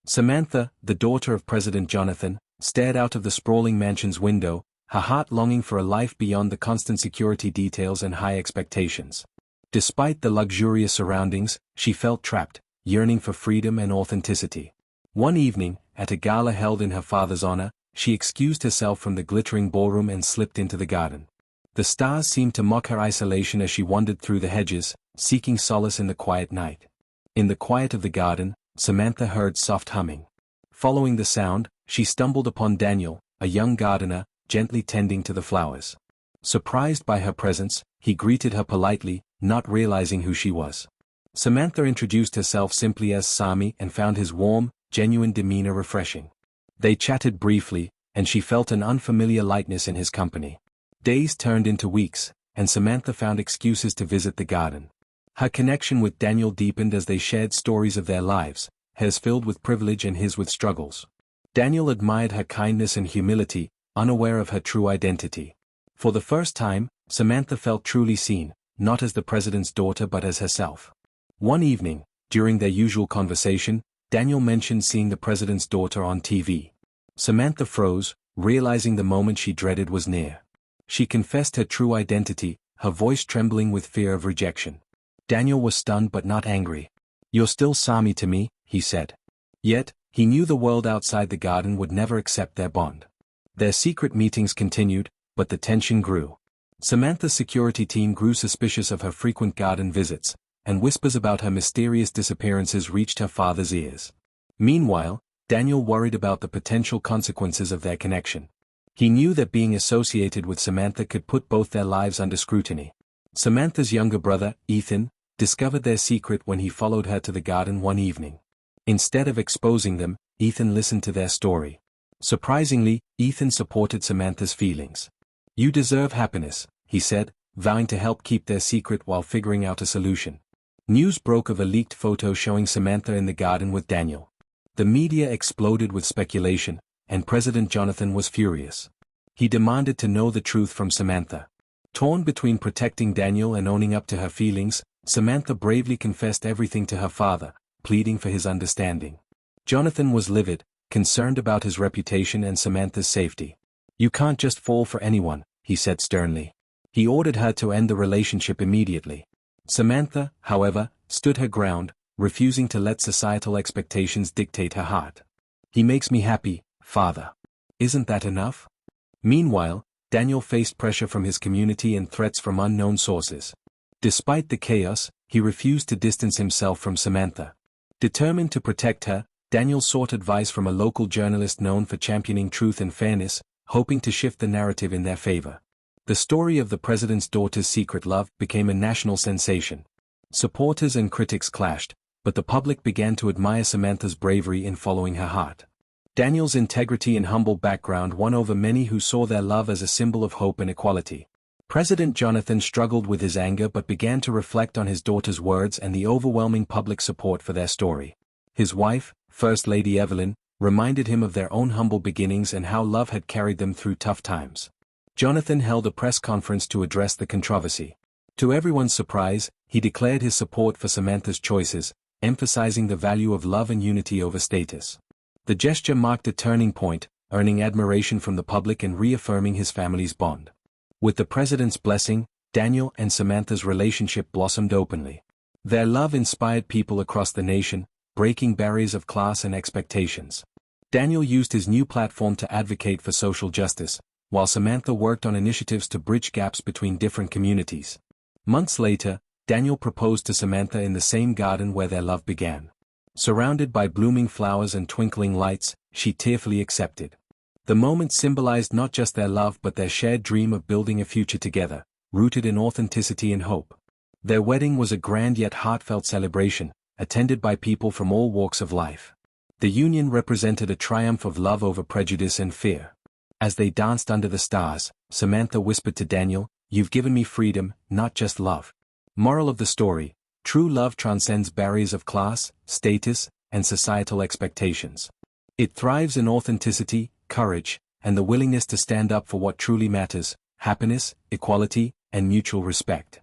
Samantha, the daughter of President Jonathan, stared out of the sprawling mansion's window, her heart longing for a life beyond the constant security details and high expectations. Despite the luxurious surroundings, she felt trapped, yearning for freedom and authenticity. One evening, at a gala held in her father's honor, she excused herself from the glittering ballroom and slipped into the garden. The stars seemed to mock her isolation as she wandered through the hedges, seeking solace in the quiet night. In the quiet of the garden, Samantha heard soft humming. Following the sound, she stumbled upon Daniel, a young gardener, gently tending to the flowers. Surprised by her presence, he greeted her politely, not realizing who she was. Samantha introduced herself simply as Sami and found his warm, genuine demeanor refreshing. They chatted briefly, and she felt an unfamiliar lightness in his company. Days turned into weeks, and Samantha found excuses to visit the garden. Her connection with Daniel deepened as they shared stories of their lives, hers filled with privilege and his with struggles. Daniel admired her kindness and humility, unaware of her true identity. For the first time, Samantha felt truly seen, not as the president's daughter but as herself. One evening, during their usual conversation, Daniel mentioned seeing the president's daughter on TV. Samantha froze, realizing the moment she dreaded was near. She confessed her true identity, her voice trembling with fear of rejection. Daniel was stunned but not angry. "You're still Sami to me," he said. Yet, he knew the world outside the garden would never accept their bond. Their secret meetings continued, but the tension grew. Samantha's security team grew suspicious of her frequent garden visits, and whispers about her mysterious disappearances reached her father's ears. Meanwhile, Daniel worried about the potential consequences of their connection. He knew that being associated with Samantha could put both their lives under scrutiny. Samantha's younger brother, Ethan, discovered their secret when he followed her to the garden one evening. Instead of exposing them, Ethan listened to their story. Surprisingly, Ethan supported Samantha's feelings. "You deserve happiness," he said, vowing to help keep their secret while figuring out a solution. News broke of a leaked photo showing Samantha in the garden with Daniel. The media exploded with speculation, and President Jonathan was furious. He demanded to know the truth from Samantha. Torn between protecting Daniel and owning up to her feelings, Samantha bravely confessed everything to her father, pleading for his understanding. Jonathan was livid, concerned about his reputation and Samantha's safety. "You can't just fall for anyone," he said sternly. He ordered her to end the relationship immediately. Samantha, however, stood her ground, refusing to let societal expectations dictate her heart. "He makes me happy, father. Isn't that enough?" Meanwhile, Daniel faced pressure from his community and threats from unknown sources. Despite the chaos, he refused to distance himself from Samantha. Determined to protect her, Daniel sought advice from a local journalist known for championing truth and fairness, hoping to shift the narrative in their favor. The story of the president's daughter's secret love became a national sensation. Supporters and critics clashed, but the public began to admire Samantha's bravery in following her heart. Daniel's integrity and humble background won over many who saw their love as a symbol of hope and equality. President Jonathan struggled with his anger but began to reflect on his daughter's words and the overwhelming public support for their story. His wife, First Lady Evelyn, reminded him of their own humble beginnings and how love had carried them through tough times. Jonathan held a press conference to address the controversy. To everyone's surprise, he declared his support for Samantha's choices, emphasizing the value of love and unity over status. The gesture marked a turning point, earning admiration from the public and reaffirming his family's bond. With the president's blessing, Daniel and Samantha's relationship blossomed openly. Their love inspired people across the nation, breaking barriers of class and expectations. Daniel used his new platform to advocate for social justice, while Samantha worked on initiatives to bridge gaps between different communities. Months later, Daniel proposed to Samantha in the same garden where their love began. Surrounded by blooming flowers and twinkling lights, she tearfully accepted. The moment symbolized not just their love but their shared dream of building a future together, rooted in authenticity and hope. Their wedding was a grand yet heartfelt celebration, attended by people from all walks of life. The union represented a triumph of love over prejudice and fear. As they danced under the stars, Samantha whispered to Daniel, "You've given me freedom, not just love." Moral of the story: true love transcends barriers of class, status, and societal expectations. It thrives in authenticity, courage, and the willingness to stand up for what truly matters: happiness, equality, and mutual respect.